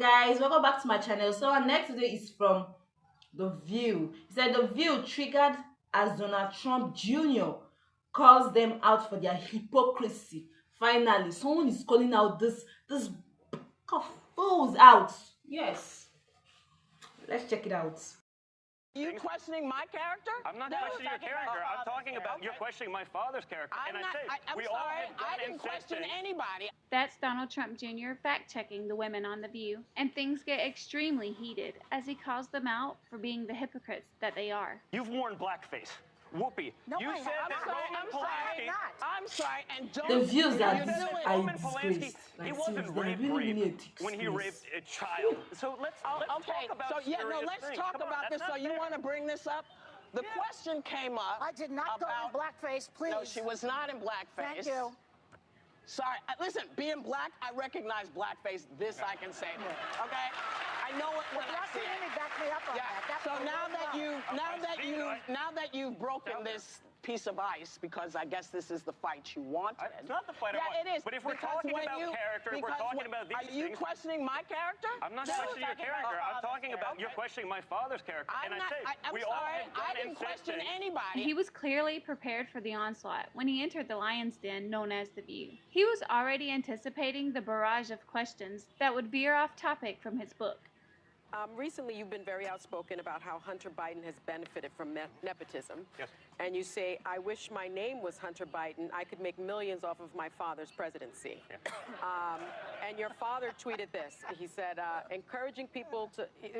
Hello guys, welcome back to my channel. So our next video is from The View. He said The View triggered as Donald Trump Jr. calls them out for their hypocrisy. Finally, someone is calling out this fools out. Yes, let's check it out. You questioning my character? I'm not questioning your character. I'm talking about you're questioning my father's character. I'm and not, I say I'm we all sorry, have done I didn't question insisting. anybody. That's Donald Trump Jr. fact-checking the women on The View, and things get extremely heated as he calls them out for being the hypocrites that they are. You've worn blackface. Whoopee. No, you I said haven't. that Roman Polanski. I'm sorry, and don't. The views are You said that I Roman Polanski, disgraced. he Like wasn't seriously, rape really rape a disgrace. when he raped a child. So let's Okay, talk about so yeah, no, serious let's things. talk Come on, about this. that's So not you fair. want to bring this up? The question came up. I did not go in blackface, please. No, she was not in blackface. Thank you. Sorry, listen, being black, I recognize blackface. This I can say. Okay, I know it when I see it. Back me up on Yeah. that. So now that you've broken Tell me. this piece of ice, because I guess this is the fight you wanted. It's not the fight I Yeah, want. it is. But if we're Because talking when about character, if we're because talking when- about these are you things, questioning my character? I'm not No, questioning your character. I'm talking about you're questioning my father's character. I'm and not, I say I'm we sorry, all have done I didn't question insisting. anybody. He was clearly prepared for the onslaught when he entered the lion's den known as The View. He was already anticipating the barrage of questions that would veer off topic from his book. Recently, you've been very outspoken about how Hunter Biden has benefited from nepotism. Yes. And you say, I wish my name was Hunter Biden. I could make millions off of my father's presidency. Yeah. And your father tweeted this. He said,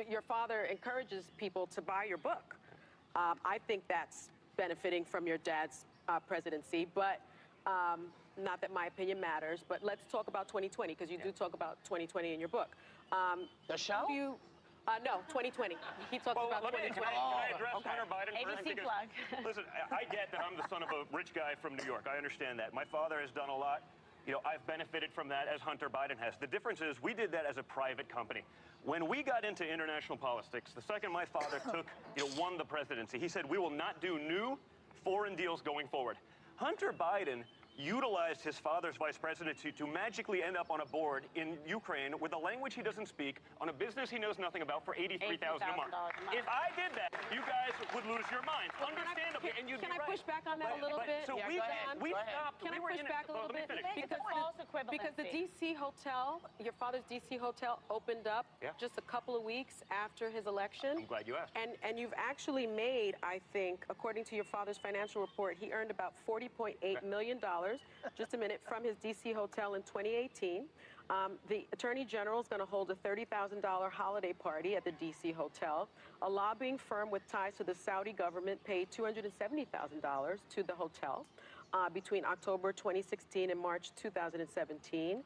your father encourages people to buy your book. I think that's benefiting from your dad's presidency, but not that my opinion matters. But let's talk about 2020, because you do talk about 2020 in your book. The show? No, 2020. He talks about Let me, 2020. can I address okay. Hunter Biden for a ABC second? plug. Listen, I get that I'm the son of a rich guy from New York. I understand that. My father has done a lot. You know, I've benefited from that as Hunter Biden has. The difference is we did that as a private company. When we got into international politics, the second my father won the presidency, he said, we will not do new foreign deals going forward. Hunter Biden utilized his father's vice presidency to magically end up on a board in Ukraine with a language he doesn't speak, on a business he knows nothing about for $83,000 a month. If I did that, you guys would lose your minds, understandably, and you'd Can be I right. push back on that a little bit? So Yeah, we go ahead. stopped. Can I we were push in back a little let me bit? finish. It's a false equivalency. Because the DC hotel, your father's DC hotel, opened up just a couple of weeks after his election. I'm glad you asked. And you've actually made, I think, according to your father's financial report, he earned about $40.8 million, just a minute, from his DC hotel in 2018. The Attorney General is going to hold a $30,000 holiday party at the DC hotel. A lobbying firm with ties to the Saudi government paid $270,000 to the hotel between October 2016 and March 2017.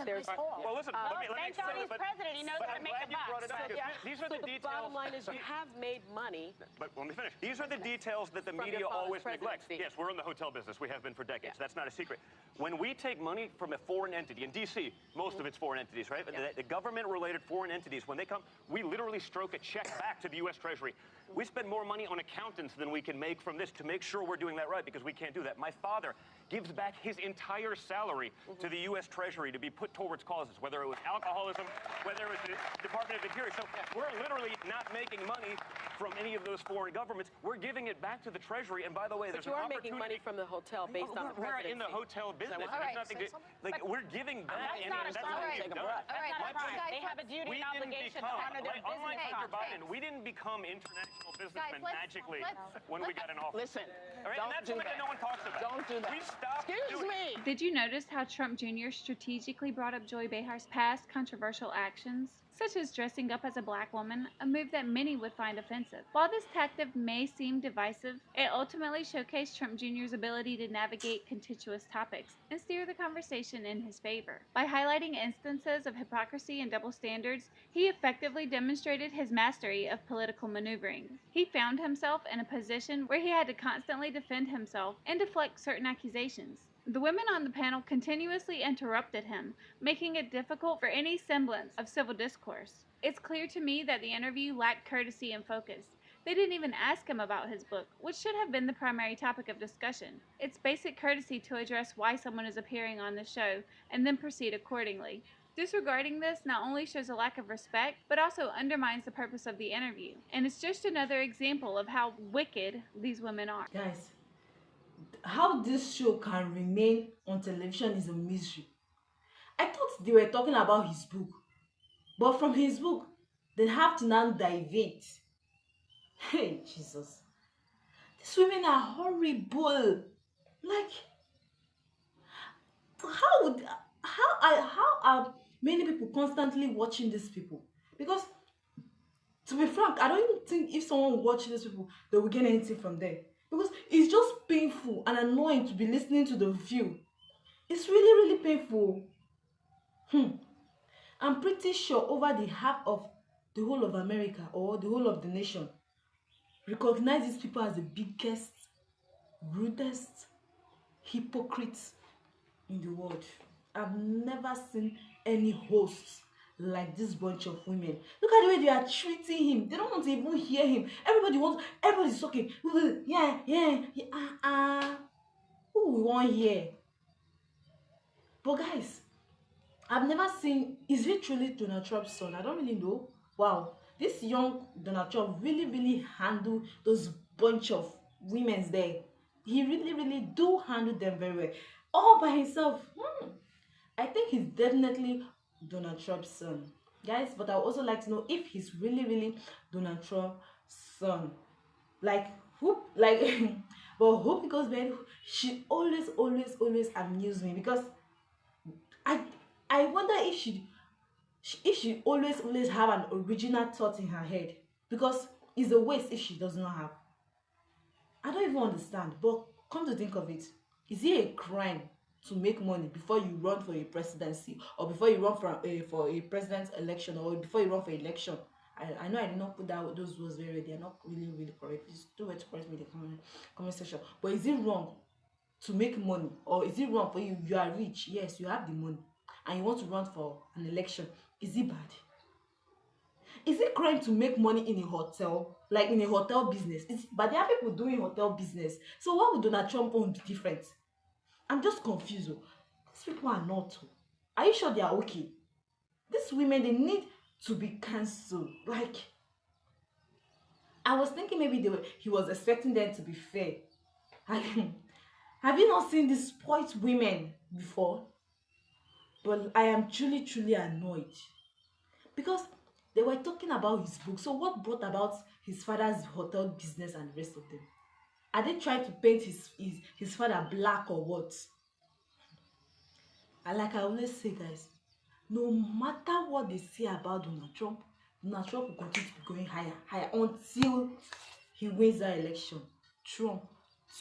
There's Well, listen, let me Thank say God this, he's president. He knows but how I'm to make glad a you brought it buck. up. because These are So the the details. bottom line is you have made money. But let me finish. These are the details that the From media your father's always neglects. presidency. Yes, we're in the hotel business. We have been for decades. Yeah. That's not a secret. When we take money from a foreign entity, in D.C., most of it's foreign entities, right? Yeah. The government-related foreign entities, when they come, we literally stroke a check back to the U.S. Treasury. We spend more money on accountants than we can make from this to make sure we're doing that right, because we can't do that. My father gives back his entire salary to the U.S. Treasury to be put towards causes, whether it was alcoholism, whether it was the Department of Interior. So we're literally not making money from any of those foreign governments. We're giving it back to the Treasury. And by the way, But there's you an are making money from the hotel based on the we're presidency. in the hotel business. All There's right, nothing say to, something. like, we're giving back. That's and not a that's crime. what we've Take a done. breath. That's not a crime. Guys, They have a duty We and didn't obligation to become, honor their unlike business Hunter contracts. Biden, we didn't become international businessmen let's- magically let's- when we got in office. Listen, All right, don't and that's do something that. that no one talks about. Don't do that. We stopped Excuse doing me. Did you notice how Trump Jr. strategically brought up Joy Behar's past controversial actions, such as dressing up as a black woman, a move that many would find offensive? While this tactic may seem divisive, it ultimately showcased Trump Jr.'s ability to navigate contentious topics and steer the conversation in his favor. By highlighting instances of hypocrisy and double standards, he effectively demonstrated his mastery of political maneuvering. He found himself in a position where he had to constantly defend himself and deflect certain accusations. The women on the panel continuously interrupted him, making it difficult for any semblance of civil discourse. It's clear to me that the interview lacked courtesy and focus. They didn't even ask him about his book, which should have been the primary topic of discussion. It's basic courtesy to address why someone is appearing on the show and then proceed accordingly. Disregarding this not only shows a lack of respect, but also undermines the purpose of the interview. And it's just another example of how wicked these women are. Guys, how this show can remain on television is a mystery. I thought they were talking about his book, but from his book, they have to now divert. Hey, Jesus. These women are horrible. Like, how are many people constantly watching these people? Because to be frank, I don't even think if someone watches these people, they will get anything from them. Because it's just painful and annoying to be listening to the view. It's really, really painful. I'm pretty sure over the half of the whole of America or the whole of the nation recognize these people as the biggest, rudest hypocrites in the world. I've never seen any hosts like this bunch of women. Look at the way they are treating him. They don't want to even hear him. Everybody's talking. Yeah. Who we want here? But guys, I've never seen, is he truly Donald Trump's son? I don't really know. Wow, this young Donald Trump really, really handle those bunch of women's there. He really, really do handle them very well. All by himself. I think he's definitely Donald Trump's son. Guys, but I would also like to know if he's really, really Donald Trump's son. Like, who, like, but Hope because man, she always amuse me because I I wonder if she always have an original thought in her head, because it's a waste if she does not have. I don't even understand. But come to think of it, is it a crime to make money before you run for a presidency, or before you run for a president's election, or before you run for election? I know I did not put that those words very well. They are not really correct. Please do it to correct me in the comment section. But is it wrong to make money, or is it wrong for you are rich, yes, you have the money, and you want to run for an election? Is it bad? Is it crime to make money in a hotel, like in a hotel business? But there are people doing hotel business, so why would Donald Trump own be different? I'm just confused. These people are not. Are you sure they are okay? These women, they need to be cancelled. Like, I was thinking maybe he was expecting them to be fair. Have you not seen these spoiled women before? But I am truly annoyed because they were talking about his book. So what brought about his father's hotel business and the rest of them? Are they trying to paint his father black or what? And like I always say, guys, no matter what they say about Donald Trump will continue to be going higher until he wins that election. Trump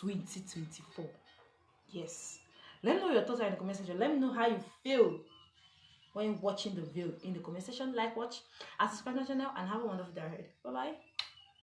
2024. Yes. Let me know your thoughts in the comment section. Let me know how you feel when watching the video in the comment section. Like, watch, and subscribe to my channel, and have a wonderful day ahead. Bye bye.